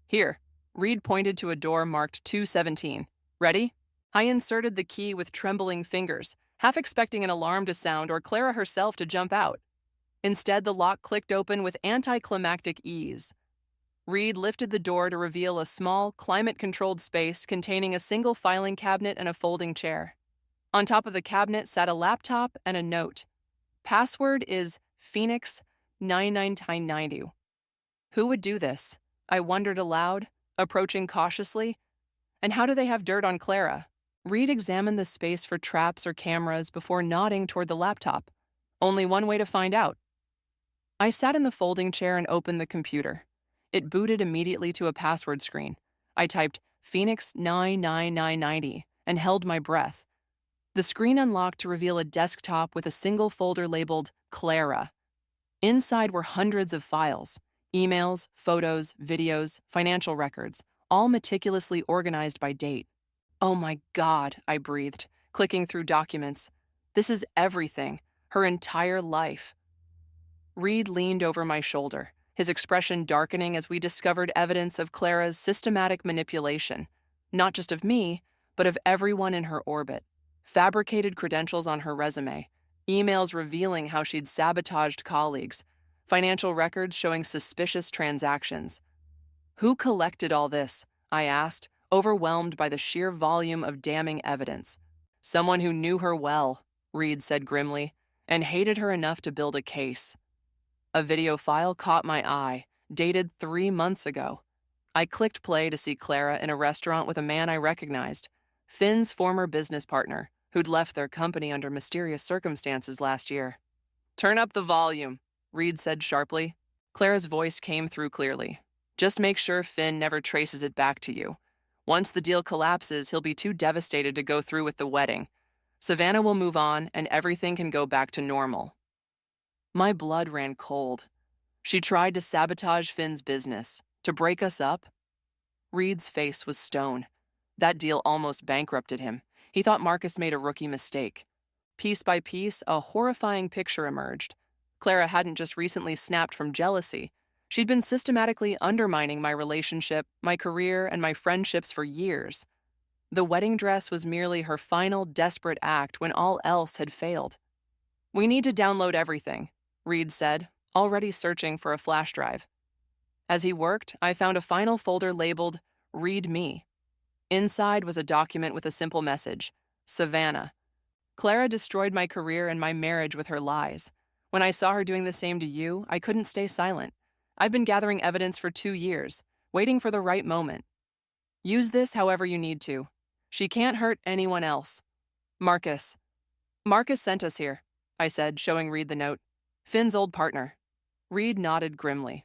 Here, Reed pointed to a door marked 217. Ready? I inserted the key with trembling fingers, half expecting an alarm to sound or Clara herself to jump out. Instead, the lock clicked open with anticlimactic ease. Reed lifted the door to reveal a small, climate-controlled space containing a single filing cabinet and a folding chair. On top of the cabinet sat a laptop and a note. Password is Phoenix 99990. Who would do this? I wondered aloud, approaching cautiously. And how do they have dirt on Clara? Reed examined the space for traps or cameras before nodding toward the laptop. Only one way to find out. I sat in the folding chair and opened the computer. It booted immediately to a password screen. I typed Phoenix 99990 and held my breath. The screen unlocked to reveal a desktop with a single folder labeled Clara. Inside were hundreds of files, emails, photos, videos, financial records, all meticulously organized by date. Oh my God, I breathed, clicking through documents. This is everything, her entire life. Reed leaned over my shoulder, his expression darkening as we discovered evidence of Clara's systematic manipulation, not just of me, but of everyone in her orbit. Fabricated credentials on her resume, emails revealing how she'd sabotaged colleagues, financial records showing suspicious transactions. Who collected all this? I asked, overwhelmed by the sheer volume of damning evidence. Someone who knew her well, Reed said grimly, and hated her enough to build a case. A video file caught my eye, dated 3 months ago. I clicked play to see Clara in a restaurant with a man I recognized, Finn's former business partner, who'd left their company under mysterious circumstances last year. Turn up the volume, Reed said sharply. Clara's voice came through clearly. Just make sure Finn never traces it back to you. Once the deal collapses, he'll be too devastated to go through with the wedding. Savannah will move on, and everything can go back to normal. My blood ran cold. She tried to sabotage Finn's business, to break us up. Reed's face was stone. That deal almost bankrupted him. He thought Marcus made a rookie mistake. Piece by piece, a horrifying picture emerged. Clara hadn't just recently snapped from jealousy. She'd been systematically undermining my relationship, my career, and my friendships for years. The wedding dress was merely her final desperate act when all else had failed. We need to download everything, Reed said, already searching for a flash drive. As he worked, I found a final folder labeled Read Me. Inside was a document with a simple message, Savannah. Clara destroyed my career and my marriage with her lies. When I saw her doing the same to you, I couldn't stay silent. I've been gathering evidence for 2 years, waiting for the right moment. Use this however you need to. She can't hurt anyone else. Marcus. Marcus sent us here, I said, showing Reed the note. Finn's old partner. Reed nodded grimly.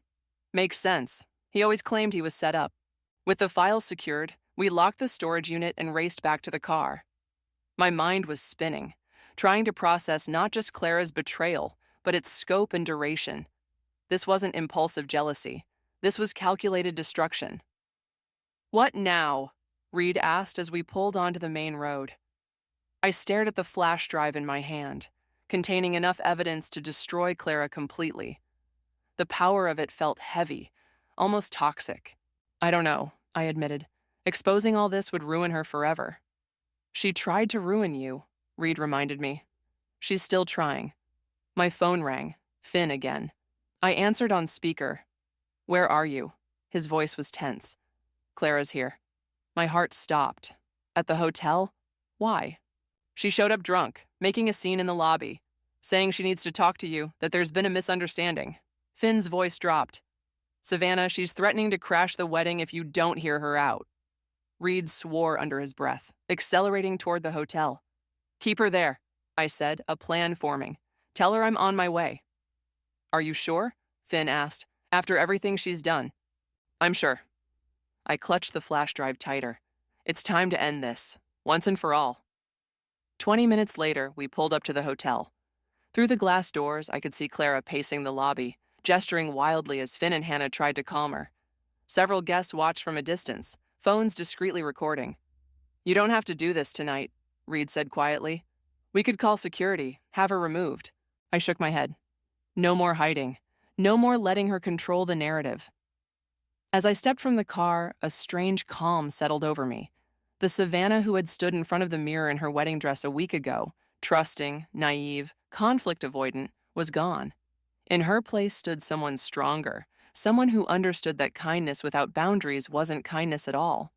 Makes sense. He always claimed he was set up. With the files secured, we locked the storage unit and raced back to the car. My mind was spinning, trying to process not just Clara's betrayal, but its scope and duration. This wasn't impulsive jealousy. This was calculated destruction, What now? Reed asked as we pulled onto the main road. I stared at the flash drive in my hand, containing enough evidence to destroy Clara completely. The power of it felt heavy, almost toxic. I don't know, I admitted. Exposing all this would ruin her forever. She tried to ruin you, Reed reminded me. She's still trying. My phone rang. Finn again. I answered on speaker. Where are you? His voice was tense. Clara's here. My heart stopped. At the hotel? Why? She showed up drunk, making a scene in the lobby, saying she needs to talk to you, that there's been a misunderstanding. Finn's voice dropped. Savannah, she's threatening to crash the wedding if you don't hear her out. Reed swore under his breath, accelerating toward the hotel. Keep her there, I said, a plan forming. Tell her I'm on my way. Are you sure? Finn asked, after everything she's done. I'm sure. I clutched the flash drive tighter. It's time to end this, once and for all. 20 minutes later, we pulled up to the hotel. Through the glass doors, I could see Clara pacing the lobby, gesturing wildly as Finn and Hannah tried to calm her. Several guests watched from a distance, phones discreetly recording. You don't have to do this tonight, Reed said quietly. We could call security, have her removed. I shook my head. No more hiding. No more letting her control the narrative. As I stepped from the car, a strange calm settled over me. The Savannah who had stood in front of the mirror in her wedding dress a week ago, trusting, naive, conflict avoidant, was gone. In her place stood someone stronger, someone who understood that kindness without boundaries wasn't kindness at all.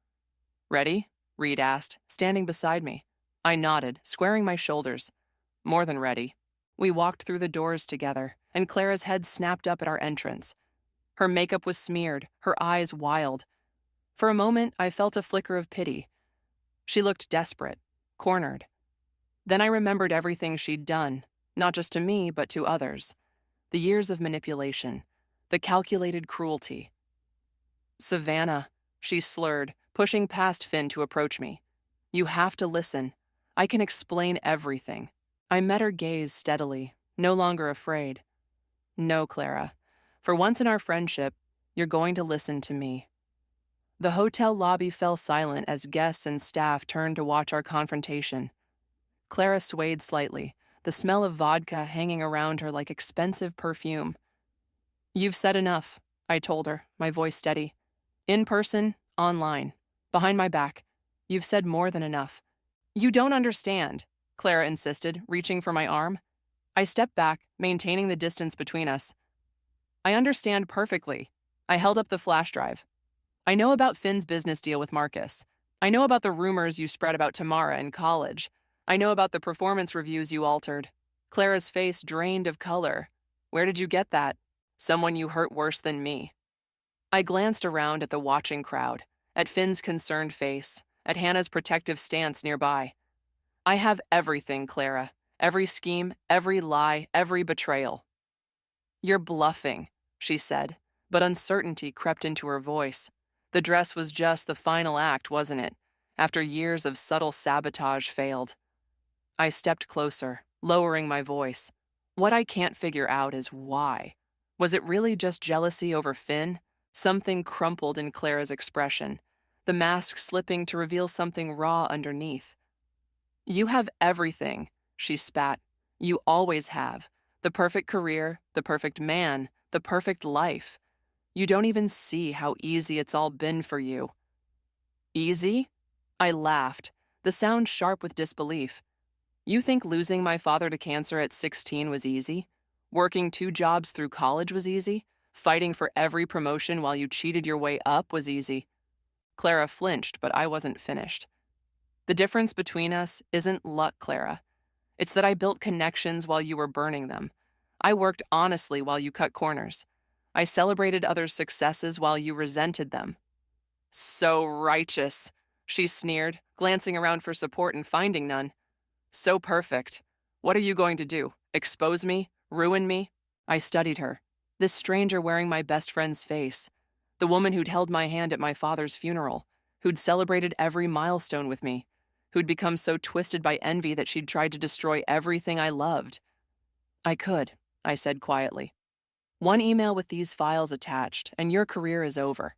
Ready? Reed asked, standing beside me. I nodded, squaring my shoulders. More than ready. We walked through the doors together, and Clara's head snapped up at our entrance. Her makeup was smeared, her eyes wild. For a moment, I felt a flicker of pity. She looked desperate, cornered. Then I remembered everything she'd done, not just to me, but to others. The years of manipulation, the calculated cruelty. Savannah, she slurred, pushing past Finn to approach me. You have to listen. I can explain everything. I met her gaze steadily, no longer afraid. No, Clara. For once in our friendship, you're going to listen to me. The hotel lobby fell silent as guests and staff turned to watch our confrontation. Clara swayed slightly, the smell of vodka hanging around her like expensive perfume. You've said enough, I told her, my voice steady. In person, online, behind my back. You've said more than enough. You don't understand, Clara insisted, reaching for my arm. I stepped back, maintaining the distance between us. I understand perfectly. I held up the flash drive. I know about Finn's business deal with Marcus. I know about the rumors you spread about Tamara in college. I know about the performance reviews you altered. Clara's face drained of color. Where did you get that? Someone you hurt worse than me. I glanced around at the watching crowd, at Finn's concerned face, at Hannah's protective stance nearby. I have everything, Clara. Every scheme, every lie, every betrayal. You're bluffing, she said, but uncertainty crept into her voice. The dress was just the final act, wasn't it? After years of subtle sabotage failed. I stepped closer, lowering my voice. What I can't figure out is why. Was it really just jealousy over Finn? Something crumpled in Clara's expression, the mask slipping to reveal something raw underneath. You have everything, she spat. You always have. The perfect career, the perfect man, the perfect life. You don't even see how easy it's all been for you. Easy? I laughed, the sound sharp with disbelief. You think losing my father to cancer at 16 was easy? Working 2 jobs through college was easy? Fighting for every promotion while you cheated your way up was easy? Clara flinched, but I wasn't finished. The difference between us isn't luck, Clara. It's that I built connections while you were burning them. I worked honestly while you cut corners. I celebrated others' successes while you resented them. So righteous, she sneered, glancing around for support and finding none. So perfect. What are you going to do? Expose me? Ruin me? I studied her. This stranger wearing my best friend's face. The woman who'd held my hand at my father's funeral, who'd celebrated every milestone with me, who'd become so twisted by envy that she'd tried to destroy everything I loved. I could, I said quietly. One email with these files attached, and your career is over.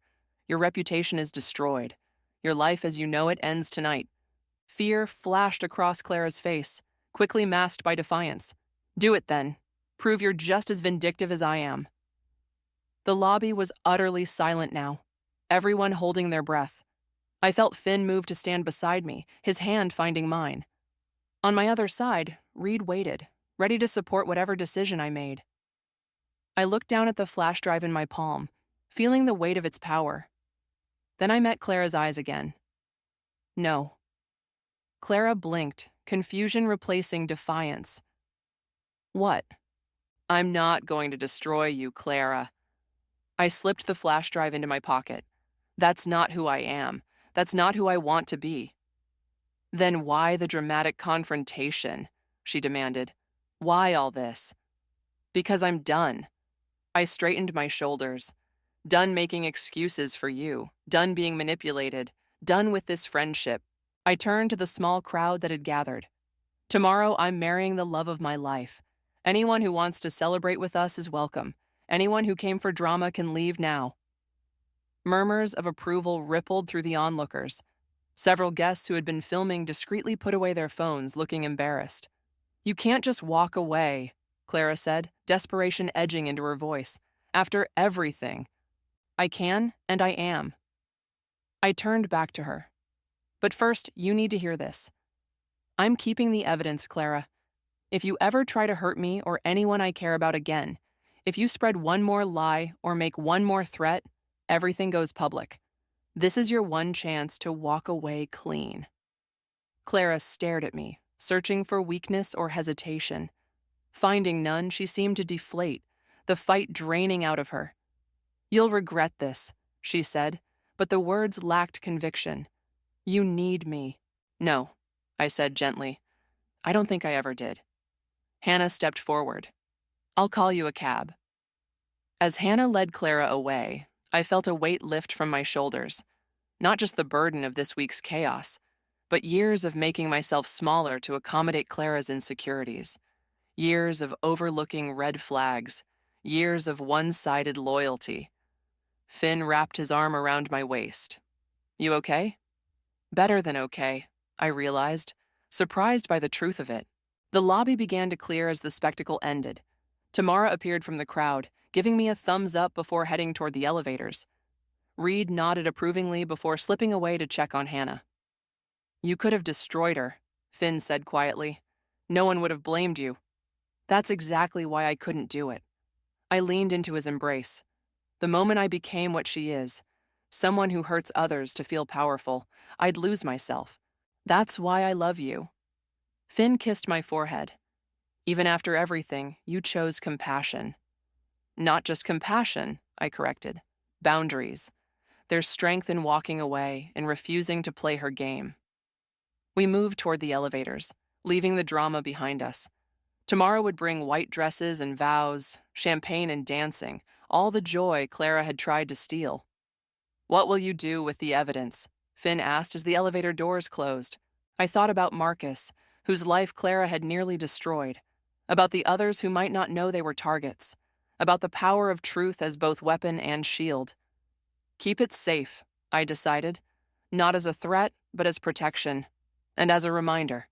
Your reputation is destroyed. Your life as you know it ends tonight. Fear flashed across Clara's face, quickly masked by defiance. Do it then. Prove you're just as vindictive as I am. The lobby was utterly silent now, everyone holding their breath. I felt Finn move to stand beside me, his hand finding mine. On my other side, Reed waited, ready to support whatever decision I made. I looked down at the flash drive in my palm, feeling the weight of its power. Then I met Clara's eyes again. No. Clara blinked, confusion replacing defiance. What? I'm not going to destroy you, Clara. I slipped the flash drive into my pocket. That's not who I am. That's not who I want to be. Then why the dramatic confrontation? She demanded. Why all this? Because I'm done. I straightened my shoulders. Done making excuses for you. Done being manipulated. Done with this friendship. I turned to the small crowd that had gathered. Tomorrow I'm marrying the love of my life. Anyone who wants to celebrate with us is welcome. Anyone who came for drama can leave now. Murmurs of approval rippled through the onlookers. Several guests who had been filming discreetly put away their phones, looking embarrassed. You can't just walk away, Clara said, desperation edging into her voice. After everything. I can, and I am. I turned back to her. But first, you need to hear this. I'm keeping the evidence, Clara. If you ever try to hurt me or anyone I care about again, if you spread one more lie or make one more threat, everything goes public. This is your one chance to walk away clean. Clara stared at me, searching for weakness or hesitation. Finding none, she seemed to deflate, the fight draining out of her. You'll regret this, she said, but the words lacked conviction. You need me. No, I said gently. I don't think I ever did. Hannah stepped forward. I'll call you a cab. As Hannah led Clara away, I felt a weight lift from my shoulders. Not just the burden of this week's chaos, but years of making myself smaller to accommodate Clara's insecurities. Years of overlooking red flags. Years of one-sided loyalty. Finn wrapped his arm around my waist. You okay? Better than okay, I realized, surprised by the truth of it. The lobby began to clear as the spectacle ended. Tamara appeared from the crowd, giving me a thumbs up before heading toward the elevators. Reed nodded approvingly before slipping away to check on Hannah. You could have destroyed her, Finn said quietly. No one would have blamed you. That's exactly why I couldn't do it. I leaned into his embrace. The moment I became what she is, someone who hurts others to feel powerful, I'd lose myself. That's why I love you. Finn kissed my forehead. Even after everything, you chose compassion. Not just compassion, I corrected. Boundaries. There's strength in walking away and refusing to play her game. We moved toward the elevators, leaving the drama behind us. Tomorrow would bring white dresses and vows, champagne and dancing, all the joy Clara had tried to steal. What will you do with the evidence? Finn asked as the elevator doors closed. I thought about Marcus, whose life Clara had nearly destroyed, about the others who might not know they were targets, about the power of truth as both weapon and shield. Keep it safe, I decided, not as a threat, but as protection, and as a reminder.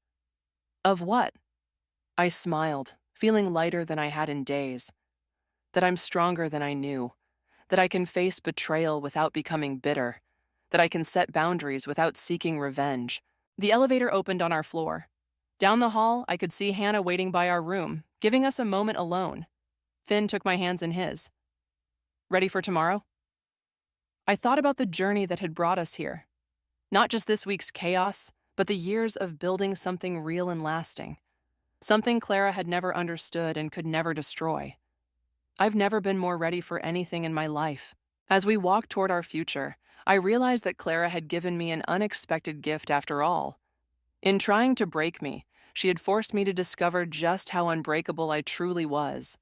Of what? I smiled, feeling lighter than I had in days. That I'm stronger than I knew, that I can face betrayal without becoming bitter, that I can set boundaries without seeking revenge. The elevator opened on our floor. Down the hall, I could see Hannah waiting by our room, giving us a moment alone. Finn took my hands in his. Ready for tomorrow? I thought about the journey that had brought us here. Not just this week's chaos, but the years of building something real and lasting. Something Clara had never understood and could never destroy. I've never been more ready for anything in my life. As we walked toward our future, I realized that Clara had given me an unexpected gift after all. In trying to break me, she had forced me to discover just how unbreakable I truly was.